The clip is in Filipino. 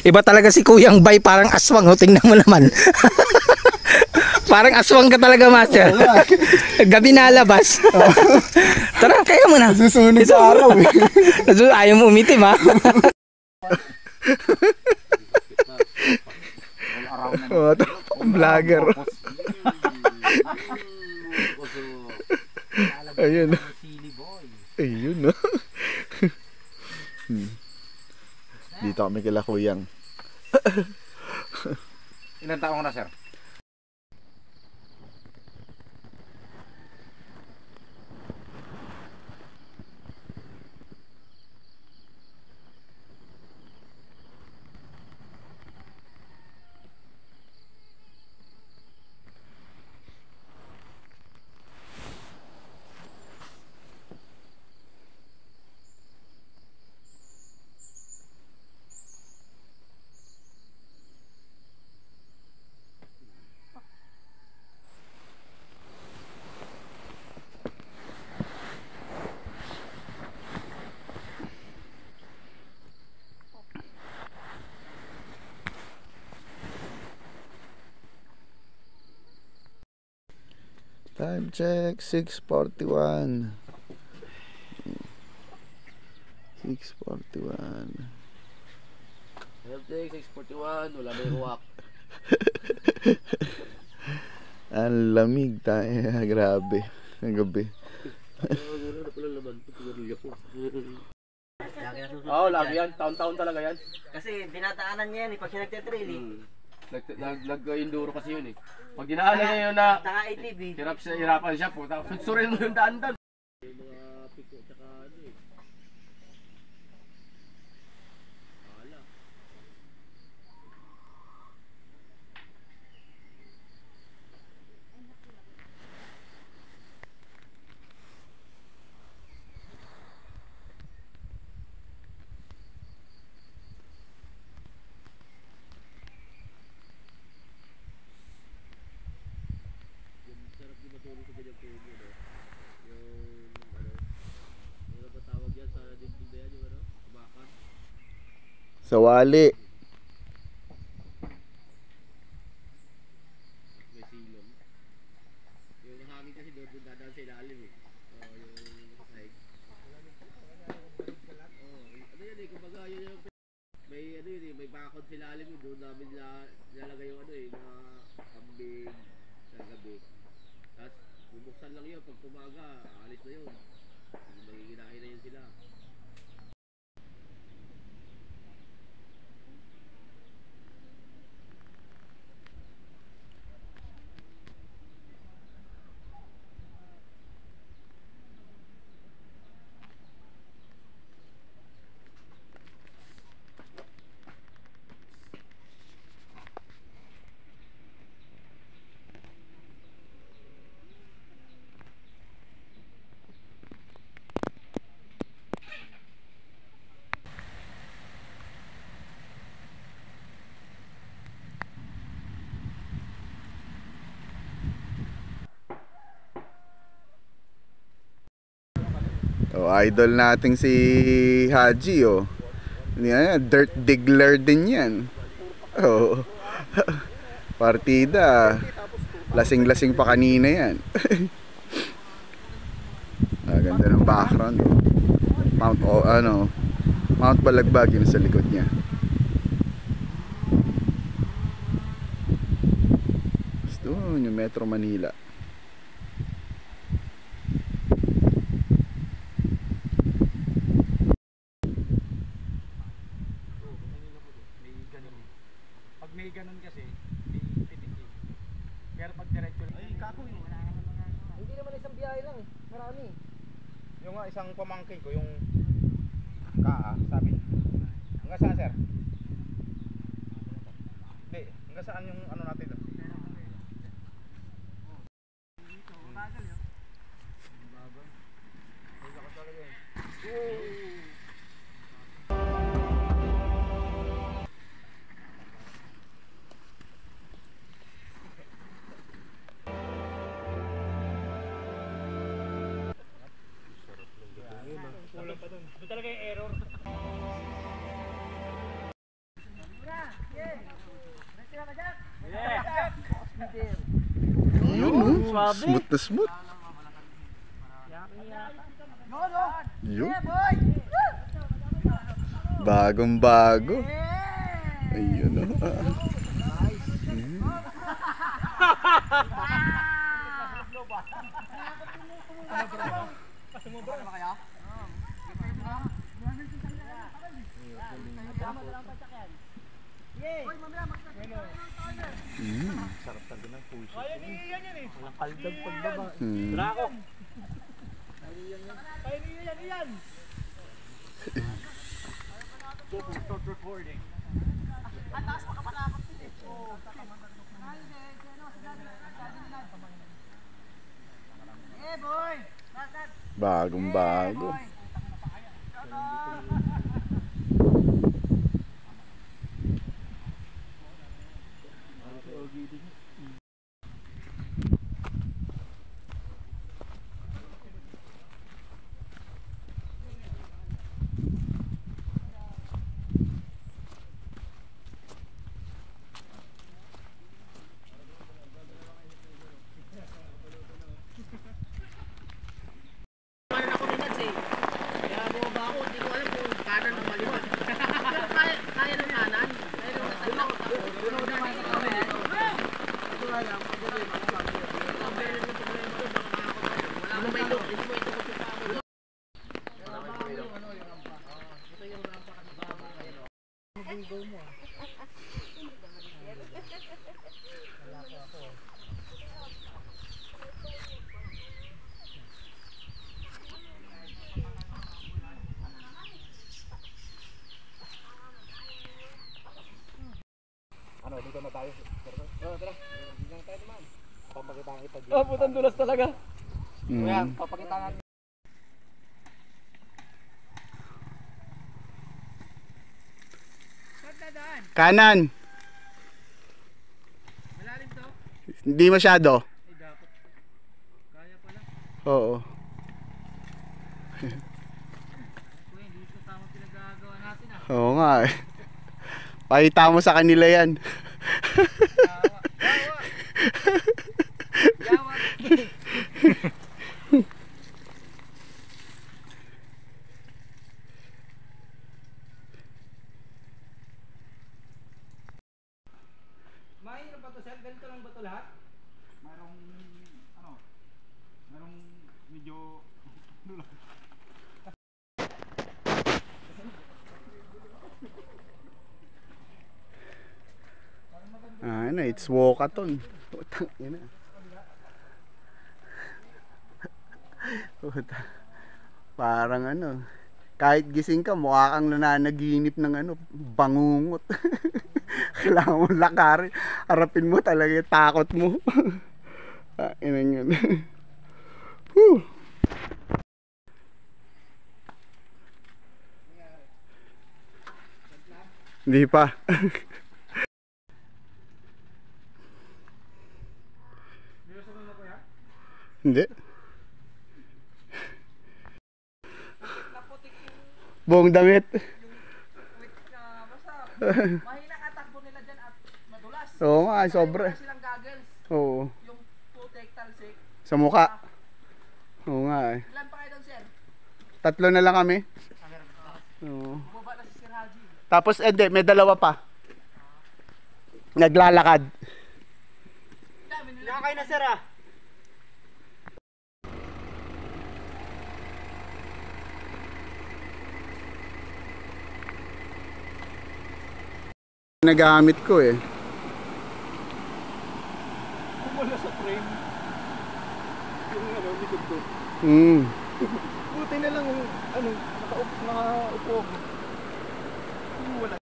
Iba talaga si Kuyang Bay, parang aswang, oh. Tingnan mo naman. Parang aswang ka talaga, master. Gabi nalabas. Tara, kaya mo na. Susunod sa araw eh. Ayaw mo umitim, ha? Vlogger. Ayun. Ayun, no? Dito kami kila Kuyang. Ilan taong na, sir? Time check, 6:41. 6:41. Time check, 6:41. Wala may huwak. Ang lamig tayo. Grabe. Ang gabi. Oo, lagi yan. Taon-taon talaga yan. Kasi dinataanan niya yan, pag siya nagtitrail, eh. Nag-enduro kasi yun, eh. Pag dinaanan niya yun na Taka-ATV. hirapan siya po. Sutsurin mo yung daan-daan. Sa wali. May silong. Yung hangin kasi doon dadaan sa ilalim, eh. Yung sahig. Ano yan, eh, kumbaga yun yung may ano yun, eh, may bakod sa ilalim, eh. Doon namin nilalagay yung ano, eh, na kambing sa gabi. Tapos bubuksan lang yun, pag pumaga alis na yun. Magiginain na yun sila. Oh, idol nating si Haji, oh. Yan, dirt diggler din yan. Oh. Partida. Lasing-lasing pa kanina yan. Ganda ng background, oh. Mount Balagbag yun sa likod niya. Gusto yung Metro Manila. May ganun kasi, may titik. Pero pag diretso lang, ay kako yun. Hindi naman isang biyahe lang, eh. Marami. Yung nga isang pamangkin ko, yung sabi hanggang saan, sir? Hindi, hanggang saan yung ano natin doon? Dito, mabagal yun. Mabagal. Ay, lakas talaga yun. Kulang pa doon. Doon talaga yung error. Smooth na smooth. Yun. Bagong bago. Ayun o. Sarap talaga ng puso. Walang kaldag pagbaba. Drako. Stop recording. Bagong bago. Dito na tayo. Tara. Dito na tayo naman. Papakita kita dito. Oh, putang dulas talaga. Ayan, papakita natin. Kanan. Malalim to? Hindi masyado. Ay, dapat. Kaya pala. Oo. Kuya, hindi ko tama pinagagawa natin ah. Oo nga eh. Pakita mo sa kanila yan. Yawa. Mahirap ba to, sir? Ganito lang ba to lahat? Merong medyo Ano, it's walkathon. Utang ina. Parang ano, kahit gising ka, mukha kang nananaginip ng ano, bangungot. Kailangan mo lakarin. Harapin mo talaga yung takot mo. Inan yun. Whew. Hindi pa. Hindi. Buong damit. Mahina ka takbo nila dyan at madulas. Oo nga, sobra. Wala silang goggles. Oo. Yung putek talsik. Sa mukha. Oo nga eh. Ilan pa kayo doon, sir? 3 na lang kami. Oo. Bumaba na si Sir Haji. Tapos hindi, may 2 pa. Naglalakad. Dami nila. Nakakain na sir ah. Nagamit ko eh. kumula sa frame. Yung ano, likod ko. Buti na lang nakaupo ako. Wala.